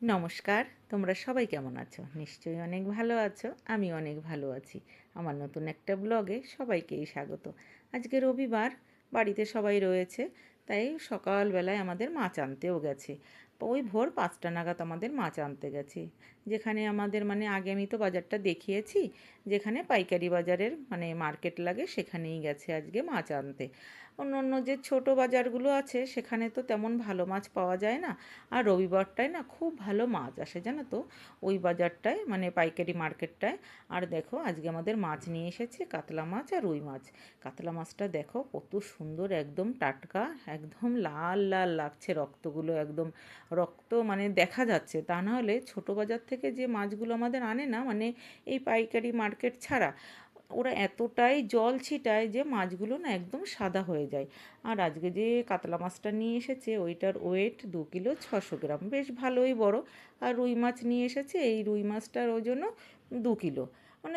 নমস্কার, তোমরা সবাই কেমন আছো? নিশ্চয়ই অনেক ভালো আছো। আমি অনেক ভালো আছি। আমার নতুন একটা ব্লগে সবাইকেই স্বাগত। আজকে রবিবার, বাড়িতে সবাই রয়েছে, তাই সকালবেলায় আমাদের মাছ আনতেও গেছে। ওই ভোর ৫টা নাগাদ আমাদের মাছ আনতে গেছে। যেখানে আমাদের আগে আমি তো বাজারটা দেখিয়েছি, যেখানে পাইকারি বাজারের মার্কেট লাগে সেখানেই গেছে আজকে মাছ আনতে। অন্য অন্য যে ছোট বাজারগুলো আছে সেখানে তো তেমন ভালো মাছ পাওয়া যায় না। আর রবিবারটায় না খুব ভালো মাছ আসে জানো তো, ওই বাজারটায় পাইকারি মার্কেটটায়। আর দেখো আজকে আমাদের মাছ নিয়ে এসেছে, কাতলা মাছ আর রুই মাছ। কাতলা মাছটা দেখো কত সুন্দর, একদম টাটকা, একদম লাল লাল লাগছে, রক্তগুলো একদম রক্ত দেখা যাচ্ছে। তা না হলে ছোটো বাজার থেকে যে মাছগুলো আমাদের আনে না, এই পাইকারি মার্কেট ছাড়া ওরা এতটাই জল ছিটায় যে মাছগুলো না একদম সাদা হয়ে যায়। আর আজকে যে কাতলা মাছটা নিয়ে এসেছে ওইটার ওয়েট 2 কিলো 600 গ্রাম, বেশ ভালোই বড়। আর রুই মাছ নিয়ে এসেছে, এই রুই মাছটার ওজনও 2 কিলো,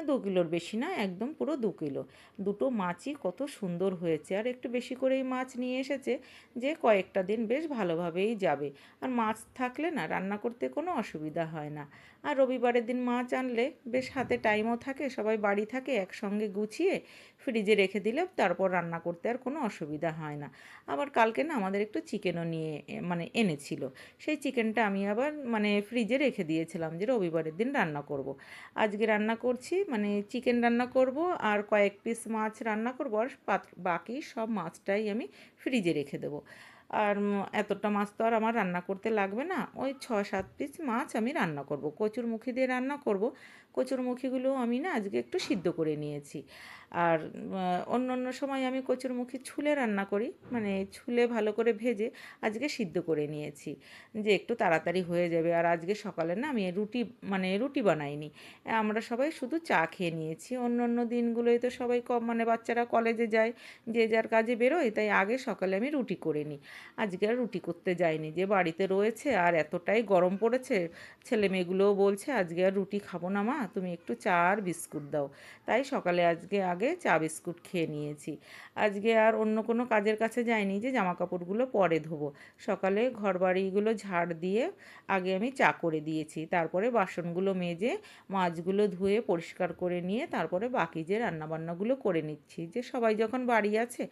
2 কিলোর বেশি না, একদম পুরো 2 কিলো। দুটো মাছই কত সুন্দর হয়েছে। আর একটু বেশি করেই মাছ নিয়ে এসেছে, যে কয়েকটা দিন বেশ ভালোভাবেই যাবে। আর মাছ থাকলে না রান্না করতে কোনো অসুবিধা হয় না। আর রবিবারের দিন মাছ আনলে বেশ হাতে টাইমও থাকে, সবাই বাড়ি থাকে, একসঙ্গে গুছিয়ে ফ্রিজে রেখে দিলে তারপর রান্না করতে আর কোনো অসুবিধা হয় না। আবার কালকে না আমাদের একটু চিকেনও নিয়ে এনেছিল। সেই চিকেনটা আমি আবার ফ্রিজে রেখে দিয়েছিলাম যে রবিবারের দিন রান্না করব। আজকে রান্না করছি, চিকেন রান্না করব আর কয়েক পিস মাছ রান্না করব, আর বাকি সব মাছটাই আমি ফ্রিজে রেখে দেবো। আর এতটা মাছ তো আর আমার রান্না করতে লাগবে না, ওই 6-7 পিস মাছ আমি রান্না করব, কচুরমুখী দিয়ে রান্না করব। কচুরমুখীগুলো আমি না আজকে একটু সিদ্ধ করে নিয়েছি। আর অন্য অন্য সময় আমি কচুরমুখী ছুলে রান্না করি, ছুলে ভালো করে ভেজে আজকে সিদ্ধ করে নিয়েছি, যে একটু তাড়াতাড়ি হয়ে যাবে। আর আজকে সকালে না আমি রুটি বানাইনি, আমরা সবাই শুধু চা খেয়ে নিয়েছি। অন্য অন্য দিনগুলোই তো সবাই কম বাচ্চারা কলেজে যায়, যে যার কাজে বেরোয়, তাই আগে সকালে আমি রুটি করে নিই। আজকে আর রুটি করতে যাইনি, যে বাড়িতে রয়েছে আর এতটাই গরম পড়েছে, ছেলে মেয়েগুলোও বলছে আজকে আর রুটি খাবো না মা, তুমি একটু চা আর বিস্কুট দাও। তাই সকালে আজকে আগে চা বিস্কুট খেয়ে নিয়েছি। আজকে আর অন্য কোনো কাজের কাছে যাইনি, যে জামা কাপড়গুলো পরে ধোবো। সকালে ঘর বাড়িগুলো ঝাড় দিয়ে আগে আমি চা করে দিয়েছি, তারপরে বাসনগুলো মেজে মাছগুলো ধুয়ে পরিষ্কার করে নিয়ে তারপরে বাকি যে রান্নাবান্নাগুলো করে নিচ্ছি, যে সবাই যখন বাড়ি আছে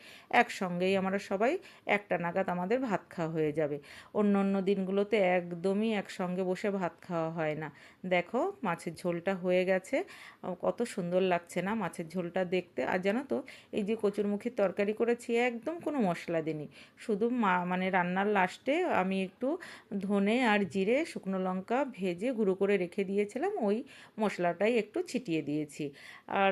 একসঙ্গেই আমরা সবাই একটা নাগাদ আমাদের ভাত খাওয়া হয়ে যাবে। অন্য অন্য দিনগুলোতে একদমই একসঙ্গে বসে ভাত খাওয়া হয় না। দেখো মাছের ঝোলটা হয়ে গেছে, কত সুন্দর লাগছে না মাছের ঝোলটা দেখতে। আর জানো তো, এই যে কচুরমুখির তরকারি করেছি একদম কোনো মশলা দিইনি, শুধু রান্নার লাস্টে আমি একটু ধনে আর জিরে শুকনো লঙ্কা ভেজে গুঁড়ো করে রেখে দিয়েছিলাম, ওই মশলাটাই একটু ছিটিয়ে দিয়েছি। আর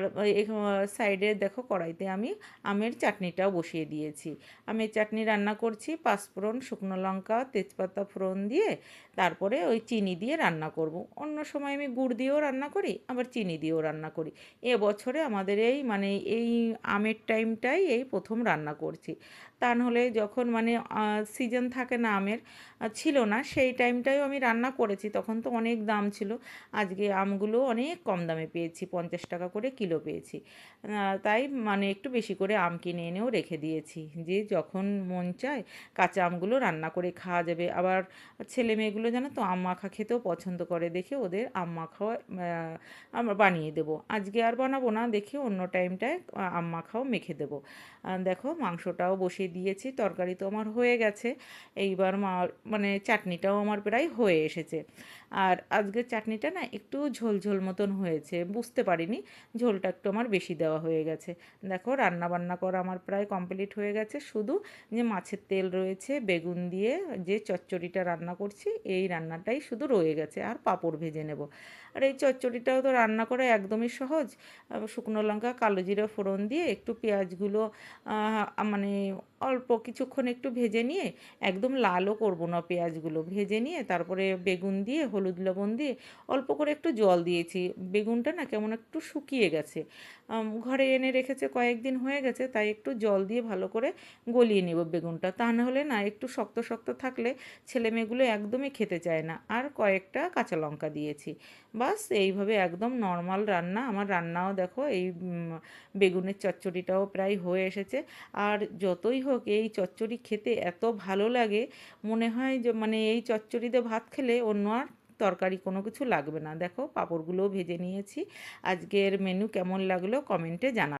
সাইডে দেখো কড়াইতে আমি আমের চাটনিটাও বসিয়ে দিয়েছি। আমের চাটনি রান্না করছি, পাঁচফোড়ন, শুকনো লঙ্কা, তেজপাতা ফোড়ন দিয়ে তারপরে ওই চিনি দিয়ে রান্না করব। অন্য সময় আমি গুড় দিয়েও রান্না করি, আবার চিনি দিয়েও রান্না করি। এবছরে আমাদের এই আমের টাইমটাই এই প্রথম রান্না করছি। তা নাহলে যখন সিজন থাকে না আমের, ছিল না সেই টাইমটাও আমি রান্না করেছি, তখন তো অনেক দাম ছিল। আজকে আমগুলো অনেক কম দামে পেয়েছি, 50 টাকা করে কিলো পেয়েছি। তাই একটু বেশি করে আম কিনে এনেও রেখে দিয়েছি, যে যখন মন চায় কাঁচা আমগুলো রান্না করে খাওয়া যাবে। আবার ছেলে মেয়েগুলো জানো তো আম মাখা খেতেও পছন্দ করে, দেখে ওদের আম মাখাও আমরা বানিয়ে দেবো। আজকে আর বানাবো না, দেখে অন্য টাইমটায় আম মাখাও মেখে দেবো। দেখো মাংসটাও বসিয়ে দিয়েছি, তরকারি তো আমার হয়ে গেছে। এইবার চাটনিটাও আমার প্রায় হয়ে এসেছে। আর আজকের চাটনিটা না একটু ঝোল ঝোল মতন হয়েছে, বুঝতে পারিনি, ঝোলটা একটু আমার বেশি দেওয়া হয়ে গেছে। দেখো রান্না বান্না করা আমার প্রায় কমপ্লিট হয়ে গেছে, শুধু যে মাছের তেল রয়েছে, বেগুন দিয়ে যে চচ্চড়িটা রান্না করছি এই রান্নাটাই শুধু রয়ে গেছে, আর পাঁপড় ভেজে নেব। আর এই চচ্চড়িটাও তো রান্না করা একদমই সহজ। শুকনো লঙ্কা কালো জিরে ফোড়ন দিয়ে একটু পেঁয়াজগুলো মানে অল্প কিছুক্ষণ একটু ভেজে নিয়ে, একদম লালও করবো না, পেঁয়াজগুলো ভেজে নিয়ে তারপরে বেগুন দিয়ে হলুদ লবণ দিয়ে অল্প করে একটু জল দিয়েছি। বেগুনটা না কেমন একটু শুকিয়ে গেছে, ঘরে এনে রেখেছে কয়েকদিন হয়ে গেছে, তাই একটু জল দিয়ে ভালো করে গলিয়ে নেব বেগুনটা। তা না হলে না একটু শক্ত শক্ত থাকলে ছেলেমেয়েগুলো একদমই খেতে চায় না। আর কয়েকটা কাঁচা লঙ্কা দিয়েছি, বাস এইভাবে একদম নর্মাল রান্না। আমার রান্নাও দেখো এই বেগুনের চচ্চড়িটাও প্রায় হয়ে এসেছে। আর যতই হোক এই চচ্চড়ি খেতে এত ভালো লাগে, মনে হয় যে এই চচ্চড়িতে ভাত খেলে অন্য আর তরকারি কোনো কিছু লাগবে না। দেখো পাঁপড়গুলোও ভেজে নিয়েছি। আজকের মেনু কেমন লাগলো কমেন্টে জানাবে।